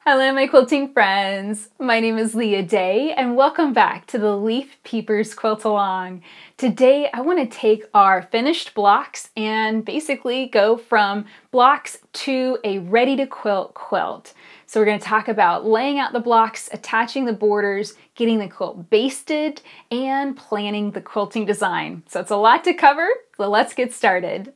Hello, my quilting friends. My name is Leah Day, and welcome back to the Leaf Peepers Quilt Along. Today, I want to take our finished blocks and basically go from blocks to a ready-to-quilt quilt. So we're going to talk about laying out the blocks, attaching the borders, getting the quilt basted, and planning the quilting design. So it's a lot to cover, so let's get started.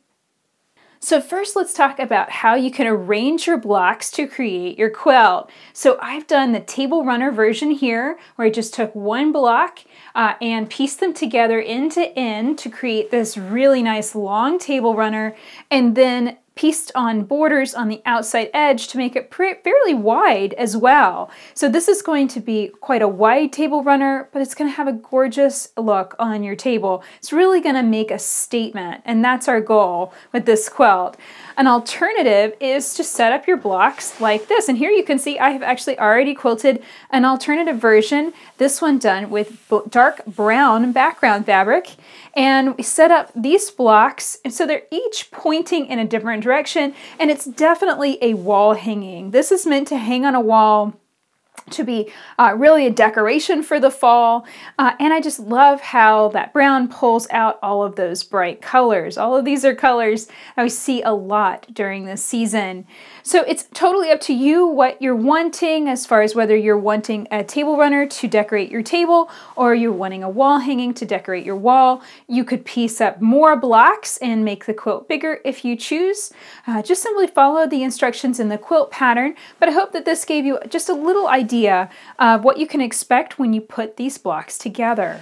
So first, let's talk about how you can arrange your blocks to create your quilt. So I've done the table runner version here, where I just took one block and pieced them together end to end to create this really nice long table runner, and then pieced on borders on the outside edge to make it fairly wide as well. So this is going to be quite a wide table runner, but it's going to have a gorgeous look on your table. It's really going to make a statement, and that's our goal with this quilt. An alternative is to set up your blocks like this. And here you can see I have actually already quilted an alternative version, this one done with dark brown background fabric. And we set up these blocks, and so they're each pointing in a different direction, and it's definitely a wall hanging. This is meant to hang on a wall, to be really a decoration for the fall, and I just love how that brown pulls out all of those bright colors. All of these are colors that we see a lot during this season. So it's totally up to you what you're wanting, as far as whether you're wanting a table runner to decorate your table or you're wanting a wall hanging to decorate your wall. You could piece up more blocks and make the quilt bigger if you choose. Just simply follow the instructions in the quilt pattern, but I hope that this gave you just a little idea of what you can expect when you put these blocks together.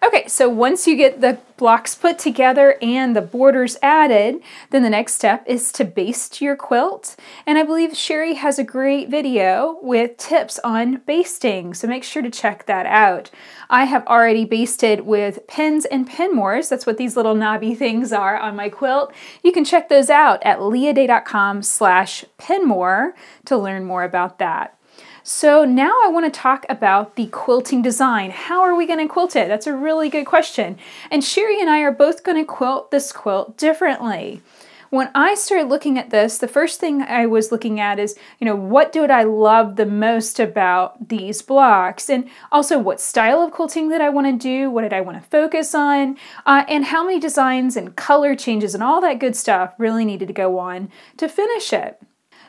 Okay, so once you get the blocks put together and the borders added, then the next step is to baste your quilt. And I believe Sherry has a great video with tips on basting, so make sure to check that out. I have already basted with pins and pinmores. That's what these little knobby things are on my quilt. You can check those out at leahday.com/pinmore to learn more about that. So now I want to talk about the quilting design. How are we going to quilt it? That's a really good question. And Sherry and I are both going to quilt this quilt differently. When I started looking at this, the first thing I was looking at is, what did I love the most about these blocks? And also, what style of quilting did I want to do? What did I want to focus on? And how many designs and color changes and all that good stuff really needed to go on to finish it.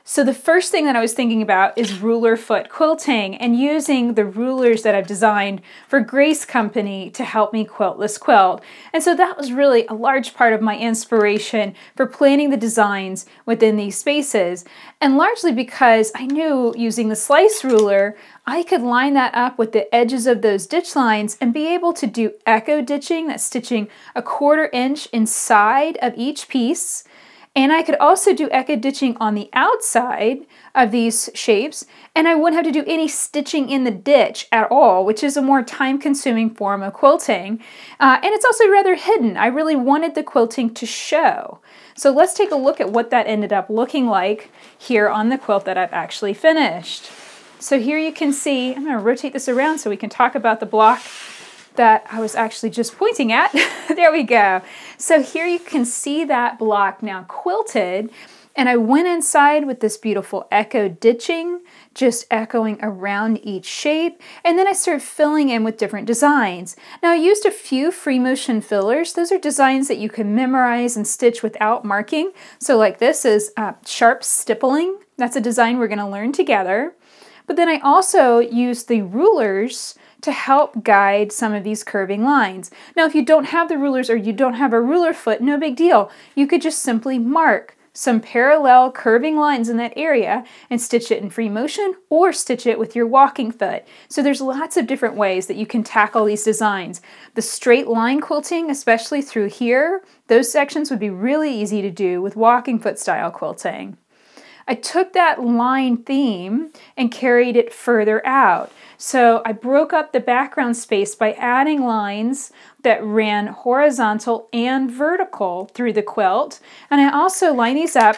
So the first thing that I was thinking about is ruler foot quilting and using the rulers that I've designed for Grace Company to help me quilt this quilt. And so that was really a large part of my inspiration for planning the designs within these spaces. And largely because I knew using the slice ruler, I could line that up with the edges of those ditch lines and be able to do echo ditching, that's stitching a 1/4 inch inside of each piece. And I could also do echo ditching on the outside of these shapes, and I wouldn't have to do any stitching in the ditch at all, which is a more time-consuming form of quilting. And it's also rather hidden. I really wanted the quilting to show. So let's take a look at what that ended up looking like here on the quilt that I've actually finished. So here you can see, I'm going to rotate this around so we can talk about the block that I was actually just pointing at. There we go. So here you can see that block now quilted, and I went inside with this beautiful echo ditching, just echoing around each shape, and then I started filling in with different designs. Now I used a few free motion fillers. Those are designs that you can memorize and stitch without marking. So like this is sharp stippling. That's a design we're going to learn together. But then I also used the rulers to help guide some of these curving lines. Now, if you don't have the rulers or you don't have a ruler foot, no big deal. You could just simply mark some parallel curving lines in that area and stitch it in free motion or stitch it with your walking foot. So there's lots of different ways that you can tackle these designs. The straight line quilting, especially through here, those sections would be really easy to do with walking foot style quilting. I took that line theme and carried it further out. So I broke up the background space by adding lines that ran horizontal and vertical through the quilt. And I also line these up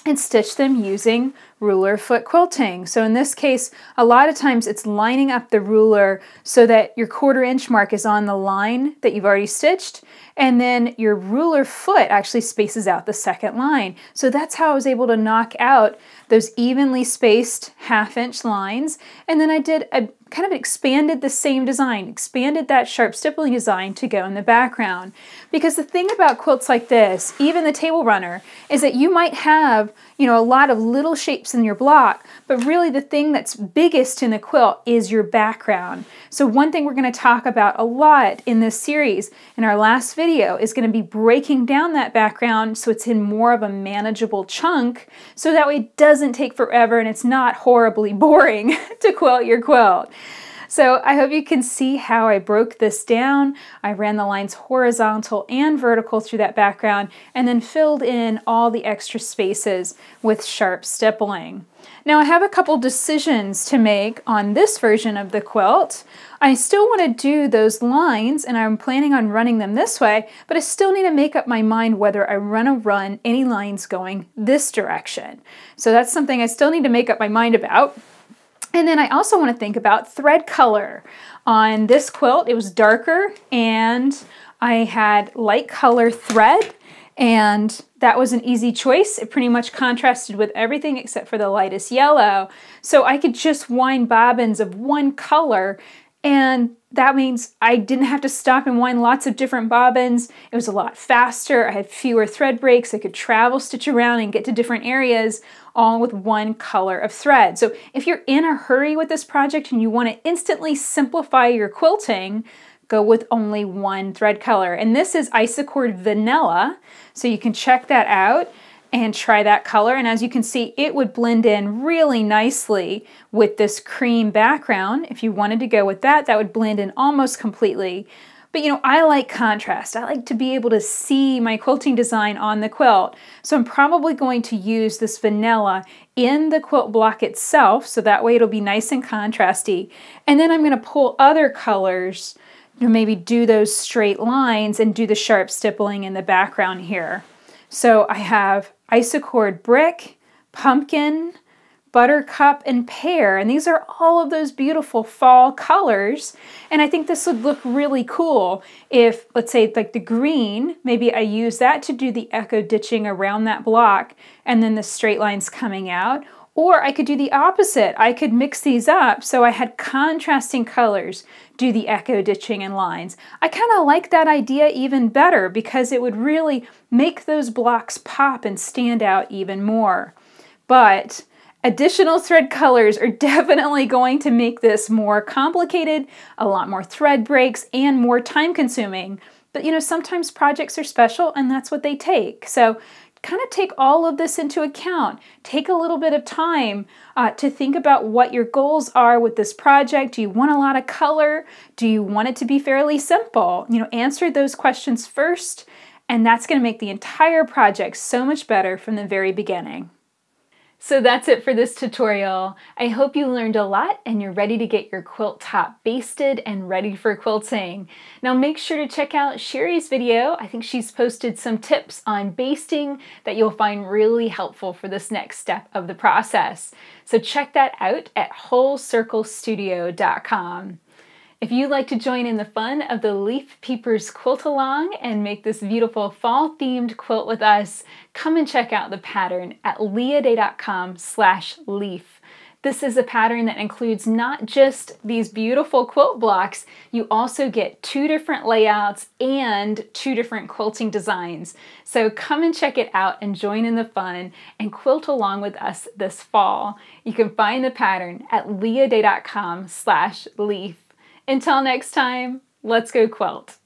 and stitch them using ruler foot quilting. So in this case, a lot of times it's lining up the ruler so that your 1/4 inch mark is on the line that you've already stitched, and then your ruler foot actually spaces out the second line. So that's how I was able to knock out those evenly spaced 1/2 inch lines. And then I did a kind of expanded the same design, expanded that sharp stippling design to go in the background. Because the thing about quilts like this, even the table runner, is that you might have, a lot of little shapes in your block, but really the thing that's biggest in the quilt is your background. So one thing we're going to talk about a lot in this series, in our last video, is going to be breaking down that background so it's in more of a manageable chunk, so that way it doesn't take forever and it's not horribly boring to quilt your quilt. So I hope you can see how I broke this down. I ran the lines horizontal and vertical through that background and then filled in all the extra spaces with sharp stippling. Now I have a couple decisions to make on this version of the quilt. I still want to do those lines and I'm planning on running them this way, but I still need to make up my mind whether I want to run any lines going this direction. So that's something I still need to make up my mind about. And then I also want to think about thread color. On this quilt, it was darker and I had light color thread, and that was an easy choice. It pretty much contrasted with everything except for the lightest yellow. So I could just wind bobbins of one color, and that means I didn't have to stop and wind lots of different bobbins. It was a lot faster. I had fewer thread breaks. I could travel, stitch around, and get to different areas all with one color of thread. So if you're in a hurry with this project and you want to instantly simplify your quilting, go with only one thread color. And this is Isacord Vanilla, so you can check that out and try that color. And as you can see, it would blend in really nicely with this cream background. If you wanted to go with that, that would blend in almost completely. But I like contrast. I like to be able to see my quilting design on the quilt. So I'm probably going to use this vanilla in the quilt block itself, so that way it'll be nice and contrasty. And then I'm going to pull other colors to maybe do those straight lines and do the sharp stippling in the background here. So I have Isacord Brick, Pumpkin, Buttercup, and Pear, and these are all of those beautiful fall colors. And I think this would look really cool if, let's say, like the green, maybe I use that to do the echo ditching around that block and then the straight lines coming out. Or I could do the opposite. I could mix these up so I had contrasting colors, do the echo ditching and lines. I kind of like that idea even better because it would really make those blocks pop and stand out even more. But additional thread colors are definitely going to make this more complicated, a lot more thread breaks, and more time consuming. But sometimes projects are special and that's what they take. So kind of take all of this into account. Take a little bit of time to think about what your goals are with this project. Do you want a lot of color? Do you want it to be fairly simple? Answer those questions first, and that's going to make the entire project so much better from the very beginning. So that's it for this tutorial. I hope you learned a lot and you're ready to get your quilt top basted and ready for quilting. Now make sure to check out Sherry's video. I think she's posted some tips on basting that you'll find really helpful for this next step of the process. So check that out at wholecirclestudio.com. If you'd like to join in the fun of the Leaf Peepers quilt along and make this beautiful fall themed quilt with us, come and check out the pattern at leahday.com/leaf. This is a pattern that includes not just these beautiful quilt blocks, you also get 2 different layouts and 2 different quilting designs. So come and check it out and join in the fun and quilt along with us this fall. You can find the pattern at leahday.com/leaf. Until next time, let's go quilt.